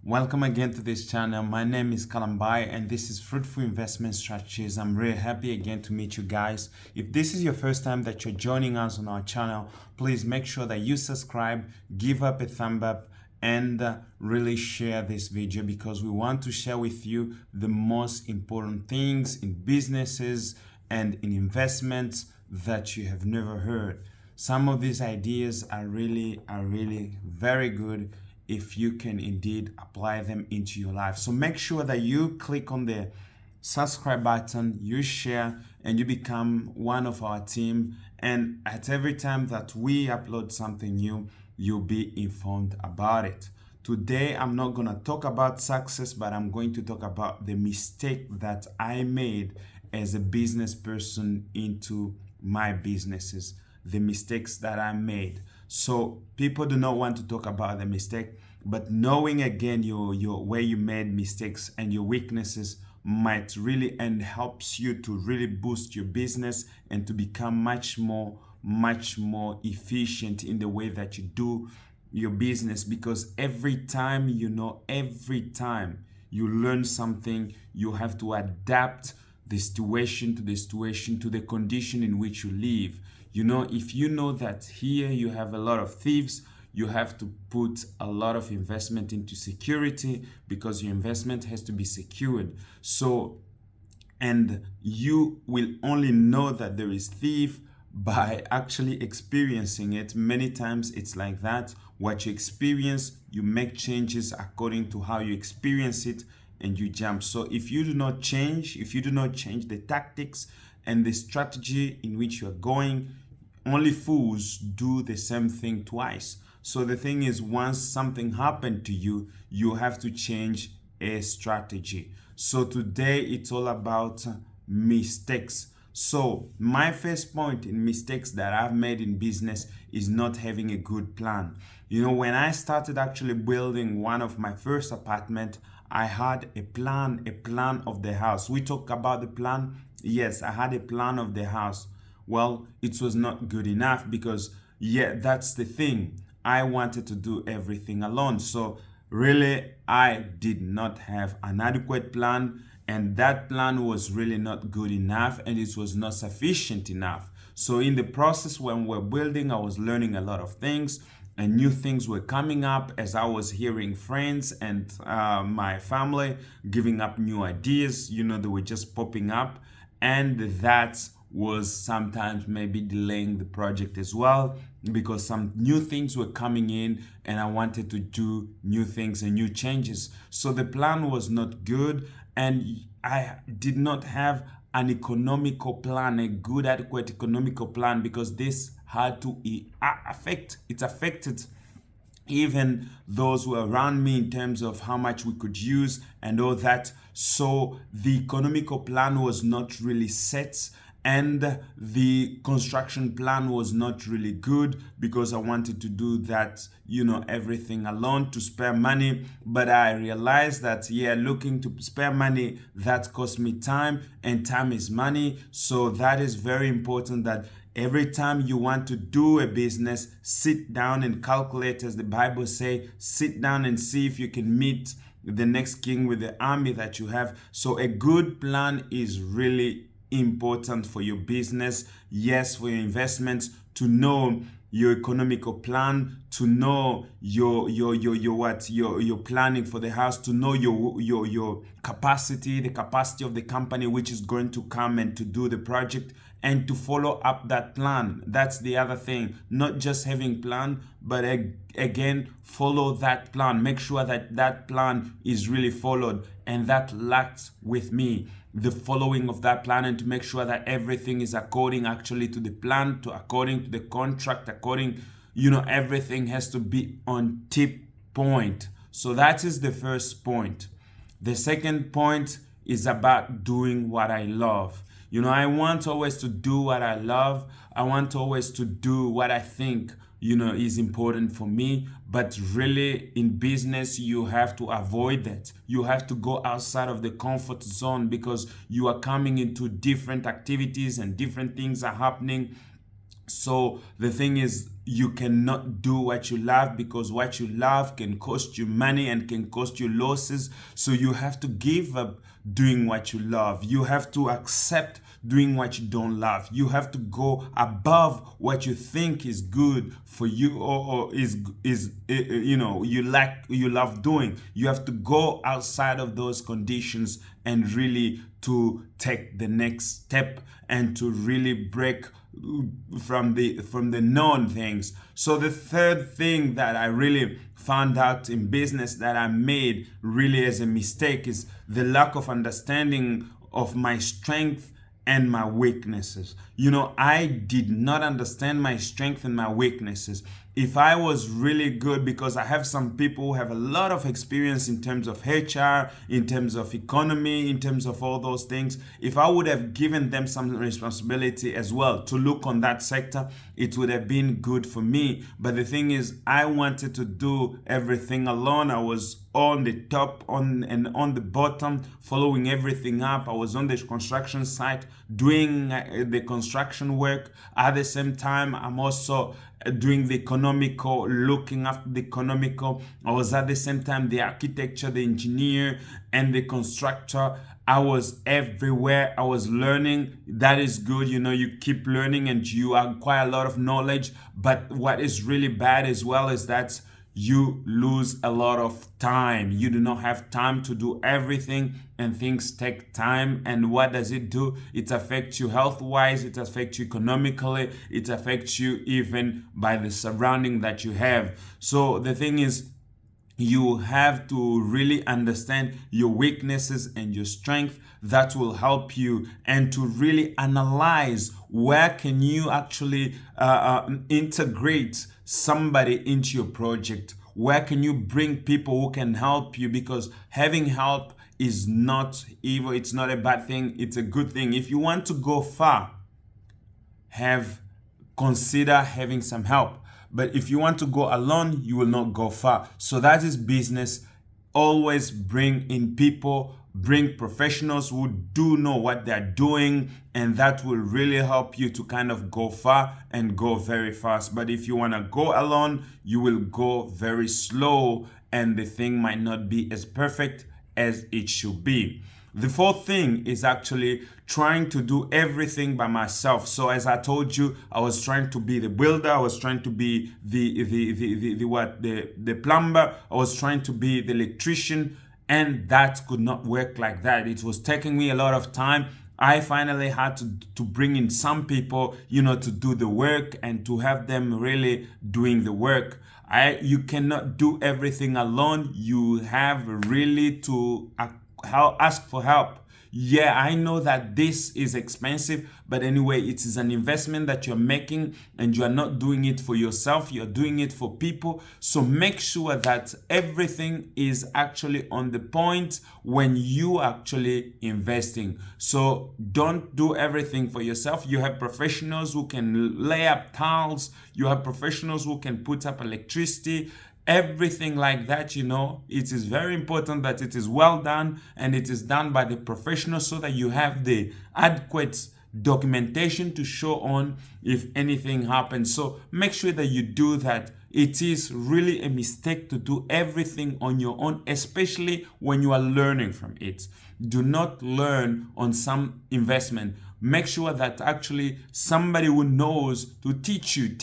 Welcome again to this channel. My name is Kalambai and this is Fruitful Investment Strategies. I'm really happy again to meet you guys. If this is your first time that you're joining us on our channel, please make sure that you subscribe, give up a thumb up, and really share this video because we want to share with you the most important things in businesses and in investments that you have never heard. Some of these ideas are really very good if you can indeed apply them into your life. So make sure that you click on the subscribe button, you share, and you become one of our team. And at every time that we upload something new, you'll be informed about it. Today, I'm not going to talk about success, but I'm going to talk about the mistake that I made as a business person into my businesses, the mistakes that I made. So people do not want to talk about the mistake, but knowing again your where you made mistakes and your weaknesses might really and helps you to really boost your business and to become much more efficient in the way that you do your business. Because every time you learn something, you have to adapt the situation to the condition in which you live. If you know that here you have a lot of thieves, you have to put a lot of investment into security because your investment has to be secured. So, and you will only know that there is thief by actually experiencing it. Many times it's like that. What you experience, you make changes according to how you experience it, and you jump. So if you do not change the tactics and the strategy in which you are going, only fools do the same thing twice. So the thing is, once something happened to you, you have to change a strategy. So today it's all about mistakes. So my first point in mistakes that I've made in business is not having a good plan. When I started actually building one of my first apartment, I had a plan of the house. We talk about the plan. Yes, I had a plan of the house. Well, it was not good enough because, that's the thing. I wanted to do everything alone. So really, I did not have an adequate plan, and that plan was really not good enough, and it was not sufficient enough. So in the process, when we're building, I was learning a lot of things, and new things were coming up as I was hearing friends and my family giving up new ideas. They were just popping up, and that was sometimes maybe delaying the project as well, because some new things were coming in and I wanted to do new things and new changes. So the plan was not good, and I did not have an economical plan, a good adequate economical plan, because this had to affected even those who were around me in terms of how much we could use and all that. So the economical plan was not really set, and the construction plan was not really good because I wanted to do that, everything alone to spare money. But I realized that, looking to spare money, that cost me time, and time is money. So that is very important, that every time you want to do a business, sit down and calculate, as the Bible says, sit down and see if you can meet the next king with the army that you have. So a good plan is really important for your business, yes, for your investments, to know your economical plan, to know your planning for the house, to know your capacity, the capacity of the company which is going to come and to do the project, and to follow up that plan. That's the other thing, not just having plan, but again, follow that plan. Make sure that plan is really followed, and that lacked with me, the following of that plan, and to make sure that everything is according actually to the plan, according to the contract, everything has to be on tip point. So that is the first point. The second point is about doing what I love. I want always to do what I love. I want always to do what I think, is important for me. But really in business, you have to avoid that. You have to go outside of the comfort zone, because you are coming into different activities and different things are happening. So the thing is, you cannot do what you love, because what you love can cost you money and can cost you losses. So you have to give up doing what you love. You have to accept doing what you don't love. You have to go above what you think is good for you, or is you love doing. You have to go outside of those conditions and really to take the next step and to really break from the known things. So the third thing that I really found out in business that I made really as a mistake is the lack of understanding of my strength and my weaknesses. I did not understand my strength and my weaknesses. If I was really good, because I have some people who have a lot of experience in terms of HR, in terms of economy, in terms of all those things, if I would have given them some responsibility as well to look on that sector, it would have been good for me. But the thing is, I wanted to do everything alone. I was on the top and on the bottom, following everything up. I was on the construction site doing the construction work. At the same time, I'm also doing the economical, looking after the economical. I was at the same time the architecture, the engineer, and the constructor. I was everywhere. I was learning. That is good. You keep learning and you acquire a lot of knowledge. But what is really bad as well is that you lose a lot of time. You do not have time to do everything, and things take time. And what does it do? It affects you health-wise, it affects you economically, it affects you even by the surrounding that you have. So the thing is, you have to really understand your weaknesses and your strength. That will help you, and to really analyze where can you actually integrate somebody into your project. Where can you bring people who can help you? Because having help is not evil. It's not a bad thing. It's a good thing. If you want to go far, consider having some help. But if you want to go alone, you will not go far. So that is business. Always bring in people, bring professionals who do know what they're doing, and that will really help you to kind of go far and go very fast. But if you want to go alone, you will go very slow, and the thing might not be as perfect as it should be. The fourth thing is actually trying to do everything by myself. So as I told you, I was trying to be the builder, I was trying to be the plumber, I was trying to be the electrician, and that could not work like that. It was taking me a lot of time. I finally had to bring in some people, to do the work and to have them really doing the work. You cannot do everything alone. You have really to ask for help. Yeah, I know that this is expensive, but anyway, it is an investment that you're making, and you are not doing it for yourself, you're doing it for people. So make sure that everything is actually on the point when you actually investing. So don't do everything for yourself. You have professionals who can lay up tiles, you have professionals who can put up electricity, everything like that. It is very important that it is well done and it is done by the professionals, so that you have the adequate documentation to show on if anything happens. So make sure that you do that. It is really a mistake to do everything on your own, especially when you are learning from it. Do not learn on some investment. Make sure that actually somebody who knows to teach you.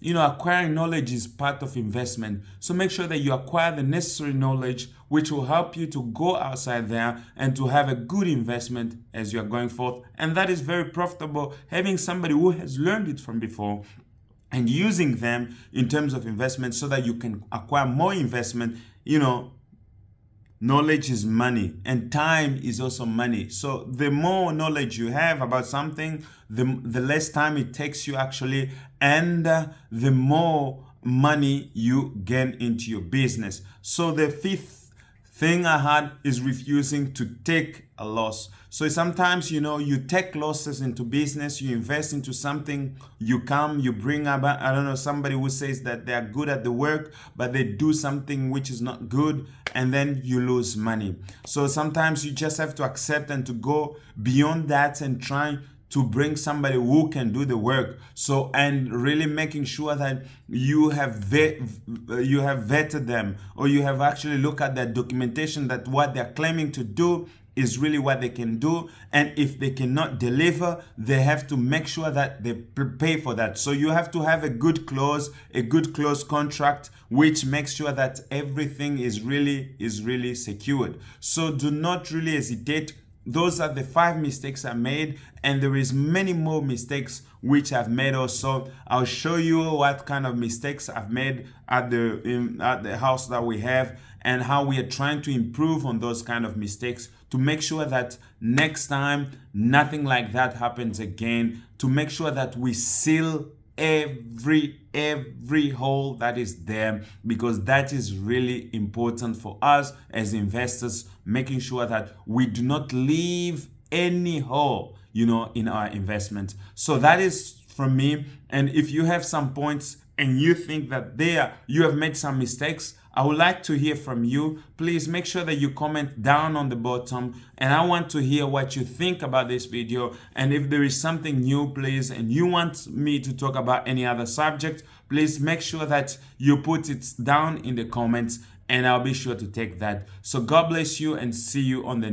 Acquiring knowledge is part of investment. So make sure that you acquire the necessary knowledge, which will help you to go outside there and to have a good investment as you are going forth. And that is very profitable, having somebody who has learned it from before and using them in terms of investment, so that you can acquire more investment. Knowledge is money, and time is also money. So the more knowledge you have about something, the less time it takes you actually, and the more money you gain into your business. So the fifth thing I had is refusing to take a loss. So sometimes, you take losses into business, you invest into something, you bring about, somebody who says that they are good at the work, but they do something which is not good, and then you lose money. So sometimes you just have to accept and to go beyond that and try to bring somebody who can do the work. So, and really making sure that you have vetted them, or you have actually looked at their documentation that what they're claiming to do is really what they can do. And if they cannot deliver, they have to make sure that they pay for that. So you have to have a good clause contract, which makes sure that everything is really secured. So do not really hesitate. Those are the 5 mistakes I made, and there is many more mistakes which I've made also. I'll show you what kind of mistakes I've made at the house that we have, and how we are trying to improve on those kind of mistakes to make sure that next time nothing like that happens again, to make sure that we seal every hole that is there, because that is really important for us as investors, making sure that we do not leave any hole, in our investment. So that is from me. And if you have some points and you think that you have made some mistakes, I would like to hear from you. Please make sure that you comment down on the bottom, and I want to hear what you think about this video. And if there is something new, please, and you want me to talk about any other subject, please make sure that you put it down in the comments, and I'll be sure to take that. So God bless you, and see you on the